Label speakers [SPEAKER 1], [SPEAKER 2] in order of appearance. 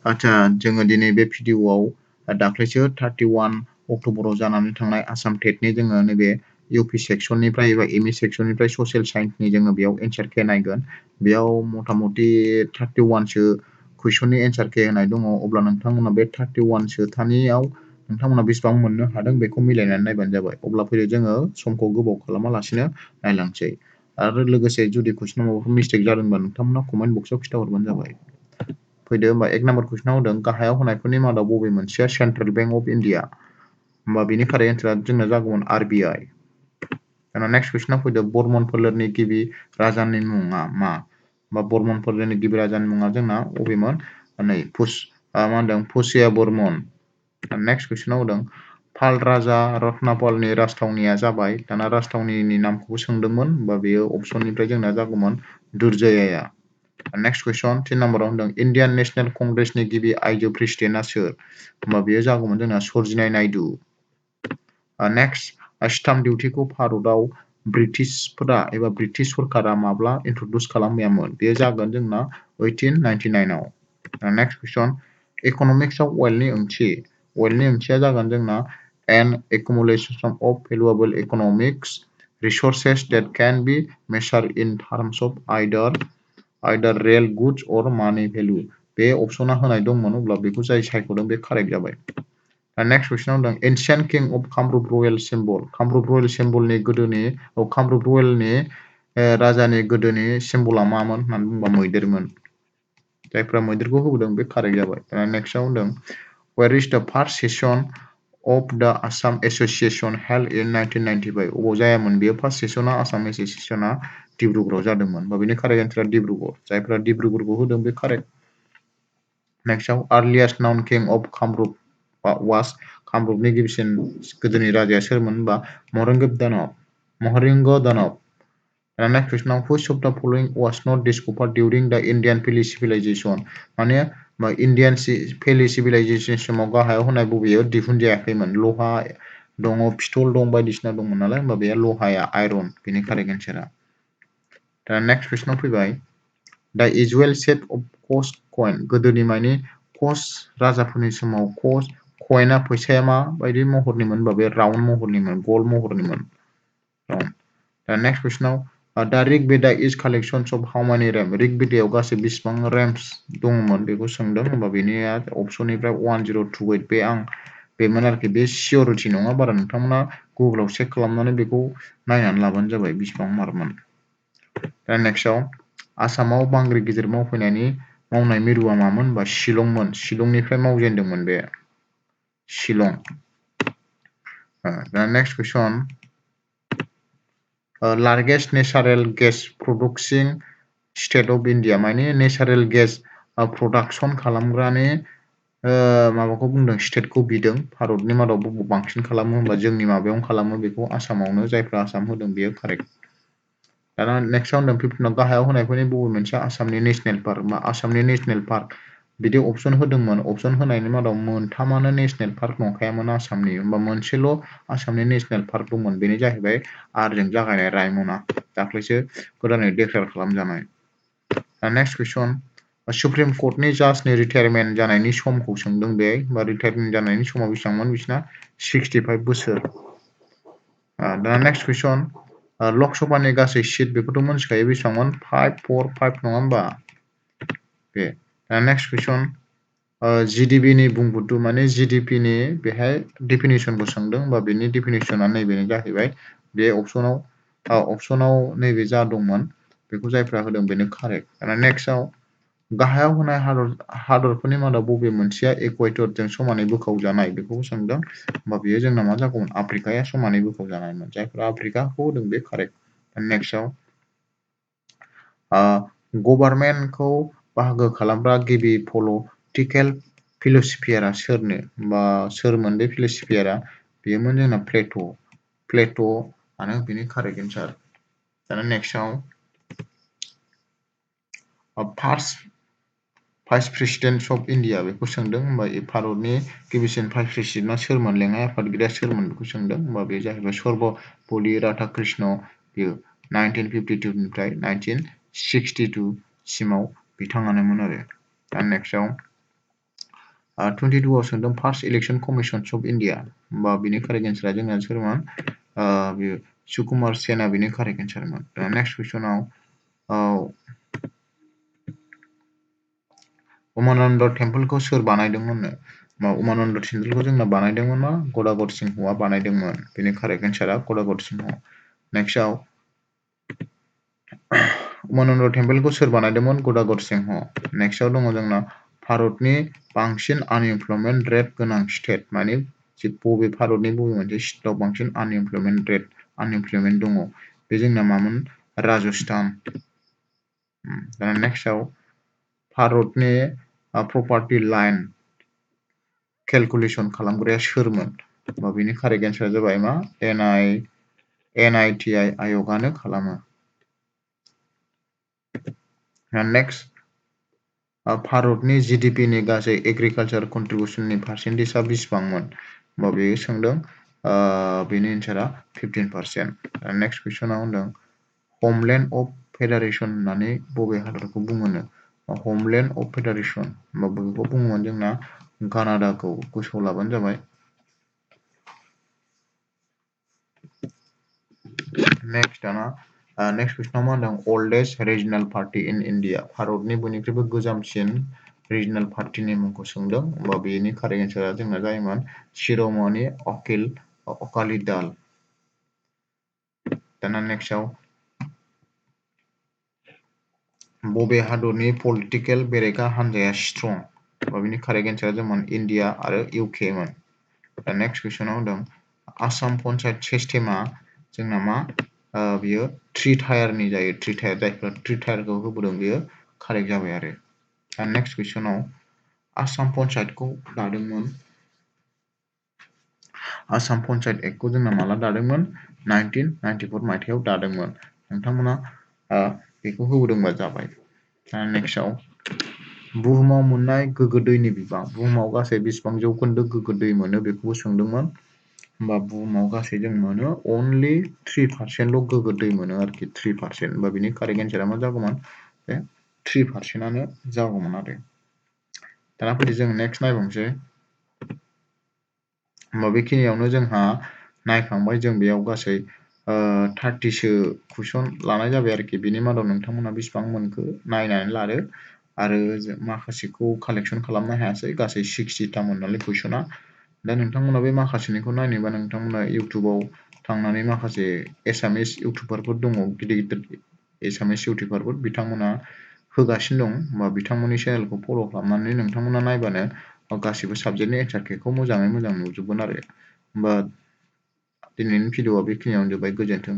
[SPEAKER 1] आच्छा जोङो दिनै बे भिडिअ'आव दाख्लैसो 31 अक्ट'बराव जानानै थांनाय आसाम टेटनि जोङो नैबे इउपि सेक्सननिफ्राय एबा एमइ सेक्सननिफ्राय ससियेल साइन्सनि जोङो बेयाव एन्सार के नायगोन। बेयाव मथा-मथि 31 सो कुइसननि एन्सार के होनाय दङ। अब्ला नोंथांमोना बे 31 सोथानियाव नोंथांमोना बेसेबां मोननो हादों बेखौ मिलायनानै नायबानो जाबाय। अब्ला फैदो जोङो समखौ गोबाव खालामालासिनो नायलांसै। आरो लोगोसे जुदि कुइसनाव माबाफोर मिस्टेक जादोंबा नोंथांमोना कमेन्ट बक्सआव खिन्थाहरबानो जाबाय। फैदो होमबा 1 नाम्बार कुइसनाव होदों गाहायाव होनायफोरनि मादाव बबे मोनसेया सेन्ट्रेल बेंक अफ इन्डिया? होमबा बेनि कारेक्ट एन्सारा जोंना जागौमोन आरबिआइ। दाना नेक्स्ट कुइसनाव फैदो बर्मन फोलेरनि गिबि राजानि मुङा मा? बा बर्मन फोलेरनि गिबि राजानि मुङा जोंना बबेमोन? नै मा होनदों पुष्य बर्मन। नेक्स्ट कुइसनाव होदों पाल राजा रत्नापालनि राजथावनिया जाबाय। दाना राजथावनिनि नामखौबो सोंदोंमोन। होमबा बेयो अपसननिफ्राय जोंना जागौमोन दुर्जयाया। नेक्स्ट कुइसन 3 नाम्बाराव होनदों इण्डियान नेशनेल कंग्रेसनि गिबि आइजो प्रेसिडेन्टआ सोर? होमबा बेयो जागौमोन जोंना सरोजिनी नायडू। नेक्स्ट स्टाम्प डिउटिखौ भारतआव ब्रिटिशफोरा एबा ब्रिटिश सरकारा माब्ला इन्ट्रडिउस खालामहैयामोन? बेयो जागोन जोंना 1899 आव। नेक्स्ट कुइसन इकनमिक्सआव वेल्थनि ओंथि। वेल्थनि ओंथिया जागोन जोंना an accumulation of valuable economics resources that can be measured in terms of either real goods or money value। बे अपसना होनाय दंमोन अब्ला बेखौ जाय सायख'दों बे कारेक्ट जाबाय। नेक्स्ट कुइसनाव होनदों ancient king of Kamrup royal symbol. Kamrup royal सिम्बलनि गोदोनि कामरुप रयेलनि राजानि गोदोनि सिम्बला मामोन होननानै बुंबा मैदेरमोन। जायफ्रा मैदेरखौ होबोदों बे कारेक्ट जाबाय। नेक्स्टआव होनदों वेर इज द first session of the Assam Association held in 1995? अबाव जायामोन बेयो फार्स्ट सेसना आसाम एसोसिएशना डिब्रुगड़आव जादोंमोन। बा बेनि कारेक्ट एन्सारा डिब्रुगड़। जायफ्रा डिब्रुगड़खौ होदों बे कारेक्ट। नेक्स्टआव earliest known king of Kamrup was. कामरुपनि गिबिसिन गोदोनि राजाया सोरमोन होनबा महरिंग दानब। नेक्स्ट कुइसनाव which of the following was not discovered during the Indian Valley civilization? माने इण्डियान भेलि सिभिलाइजेसन समाव गाहायाव होनाय बबेयाव दिहुनजायाखैमोन? लहा दङ, पिस्टल दं, बायदिसिना दंमोन नालाय। होमबा बे लहाया आयरन। बेनि कारेक्ट एन्सारा। दा नेक्स्ट कुइसनाव फैबाय द इउजुअल शेप अफ कच कइन। गोदोनि माने कच राजाफोरनि समाव कच कइना फैसाया माबायदि महरनिमोन? होनबा बे राउन्ड महरनिमोन, गल महरनिमोन। दा नेक्स्ट कुइसनाव द ऋग वेदा इज कालेक्शन्स अफ हाउ मानि रेम? ऋग वेदायाव गासै बेसेबां रेम्स दंमोन बेखौ सोंदों। होमबा बेनिया अपसननिफ्राय 1028 बेमोन आरोखि। बे सियरिटि नङा बारा, नोंथांमोना गुगोलाव चेक खालामनानै बेखौ नायनानै लाबानो जाबाय बेसेबां मारमोन। दा नेक्स्टआव आसामाव बांग्रि गिदिर मावनाय मिरुआ मामोन? होनबा शिलंमोन। शिलंनिफ्राय मावजेनदोंमोन बे शिलं। दा नेक्स्ट कुइसन largest natural gas producing state of India. माने नेचारेल गेस प्रडाक्सन खालामग्रानि माबाखौ बुंदों, स्टेटखौ बिदों। भारतनि मादाव बांसिन खालामो होनबा जोंनि माबायावनो खालामो बेखौ आसामावनो। जायफ्रा आसाम होदों बेयो कारेक्ट। दाना नेक्स्टआव होनदों 15 गाहायाव होनायफोरनि बबे मोनसेया आसामनि नेशनेल पार्क? मा आसामनि नेशनेल पार्क बिदि अपसन होदोंमोन। अपसन होनायनि मादाव मोनथामानो नेशनेल पार्क नंखायामोन आसामनि। होमबा मोनसेल' आसामनि नेशनेल पार्क दंमोन, बेनो जाहैबाय आरजों जागायनाय रायमना, दाख्लैसो गोदानै डिक्लेयार खालामजानाय। नेक्स्ट कुइसन सुप्रिम कर्टनि जाजनि रिटायारमेन्ट जानायनि समखौ सोंदों बे। बा रिटायारमेन्ट जानायनि समा बेसेबांमोन बिसिना? 65 बोसोर। दा नेक्स्ट कुइसन लक सभानि गासै सिट बेखौथ' मोनथिखायो बेसेबांमोन? 5, 4, 5 नङा होमबा बे। नेक्स्ट कुइसन जिडिपिनि बुंफुरलु माने जिडिपिनि बेहाय डेफिनेसनखौ सोंदों। बा बेनि डेफिनेसना नैबेनो जाहैबाय। बे अपसनाव नैबे जा दंमोन बेखौ जायफ्रा होदों बेनो कारेक्ट। नेक्स्टआव गाहायाव होनाय हादरफोरनि मादाव बबे मोनसेया इकुवेटरजों समानै बोखावजानाय बेखौ सोंदों। होमबा बेयो जोंना मा जागौमोन? आफ्रिकाया समानै बोखावजानायमोन। जायफ्रा आफ्रिकाखौ होदों बे कारेक्ट। नेक्स्टआव गभर्नमेन्टखौ बाहागो खालामग्रा गिबि पलिटिकेल फिलसफियारा सोरनो? बा सोरमोन बे फिलसफियारा? बेयोमोन जोंना प्लेट'आनो बेनि कारेक्ट एन्सार। दाना नेक्स्टआव first vice president of India बेखौ सोंदों। होमबा भारतनि गिबिसिन भाइस प्रेसिडेन्टआ सोरमोन? लेङाइ आफादगिरिया सोरमोन बेखौ सोंदों। होमबा बे जाहैबाय सर्वपल्ली राधाकृष्ण। बेयो 1952 निफ्राय 1962 सिमाव बिथाङानोमोन आरो। दा नेक्स्टआव 22 आव सोंदों first election commissions of India होमबा बिनि कारेक्ट एन्सारा जोंना सोरमोन बेयो सुकुमार सेनआ बिनि कारेक्ट एन्सारमोन नेक्स्ट कुइसनाव उमानन्द टेम्पोलखौ सोर बानायदोंमोननो उमानन्द टेम्पोलखौ जोंना बानायदोंमोन मा गदाधर सिंहआ बानायदोंमोन बिनि कारेक्ट एन्सारा गदाधर सिंह नेक्स्टआव उमानन्द टेम्पोलखौ सोर बानायदोंमोन गदाधर सिंह नेक्स्टआव दङ जोंना भारतनि बांसिन आनइमप्लयमेन्ट रेट गोनां स्टेट माने बबे भारतनि बबे मोनसे स्टेटआव बांसिन आनइमप्लयमेन्ट दङ बे जोंना मामोन राजस्थान नेक्स्टआव भारतनि प्रपार्टि लाइन केलकुलेसन खालामग्राया सोरमोन बिनि कारेक्ट एन्सारा जाबाय मा NITI आय'गानो खालामो नेक्स्ट भारतनि GDP नि गासै एग्रिकालचार कन्ट्रिबिउसननि पार्सेन्टेजआ बेसेबांमोन बेयो सोंदों बेनि एन्सारा 15%। नेक्स्ट कुइसनाव होनदों हमलेन्ड अफ फेडारेसन होननानै बबे हादरखौ बुङोनो हमलेन्ड अफ फेडारेसन बेखौ बुङोमोन जोंना कानाडाखौ गोसोआव लाबानो जाबाय नेक्स्ट दाना नेक्स्ट कुइसनाव मा होनदों oldest regional party in India भारतनि बयनिख्रुइबो गोजामसिन रिजनल पार्टीनि मुंखौ सोंदों होमबा बेनि कारेक्ट एन्सारा जोंना जायोमोन शिर'मणि अकाली दल दाना नेक्स्टआव बबे हादरनि पलिटिकेल बेरेखा हान्जाया स्ट्रं बेनि कारेक्ट एन्सारा जायोमोन इन्डिया आरो UK मोन नेक्स्ट कुइसनाव होनदों आसाम पन्चायत सिस्टेमा जोंना मा बियो 3 टायारनि जायो 3 टायार जायफोरा 3 टायारखौ होबोदों बियो कारेक्ट जाबाय आरो नेक्स्ट कुइसनाव आसाम पन्चायतखौ दादोंमोन आसाम पन्चायत एक्टखौ जोंना माला दादोंमोन 1994 मायथाइयाव दादोंमोन नोंथांमोना बेखौ होबोदोंबा जाबाय नेक्स्टआव बुहुमाव मोननाय गोग्गो दैनि बिबां बुहुमाव गासै बेसेबां जौखोन्दो गोग्गो दै मोनो बेखौबो सोंदोंमोन होमबा बुहुमाव गासै जों मोनो अनलि 3%ल' गोग्गो दै मोनो आरोखि 3% होमबा बिनि कारेक्ट एन्सारा मा जागौमोन बे 3%आनो जागौमोन आरो दाना फैदो जों नेक्स्ट नायबावनोसै होमबा बेखिनियावनो जोंहा नायखांबाय जों बेयाव गासै 30सो कुइसन लानाय जाबाय आरोखि बिनि मादाव नोंथांमोना बेसेबां मोनखो नायनानै लादो आरो माखासेखौ कालेक्सन खालामनो हायासै गासै 60थामोन नालाय कुइसना दा नोंथांमोना बे माखासेनिखौ नायनोबा नोंथांमोना इउटुबाव थांनानै माखासे एसामिस इउटुबारफोर दङ गिदिर गिदिर एसामिस इउटुबारफोर बिथांमोना होगासिनो दं होमबा बिथांमोननि चेनेलखौ फल' खालामनानै नोंथांमोना नायबानो गासिबो साबजेक्टनि एन्सार किखौ मोजाङै मोजां नुजोबगोन आरो होमबा दिनैनि भिडिअ'आ बेखिनियावनो जोब्बाय गोजोन्थों।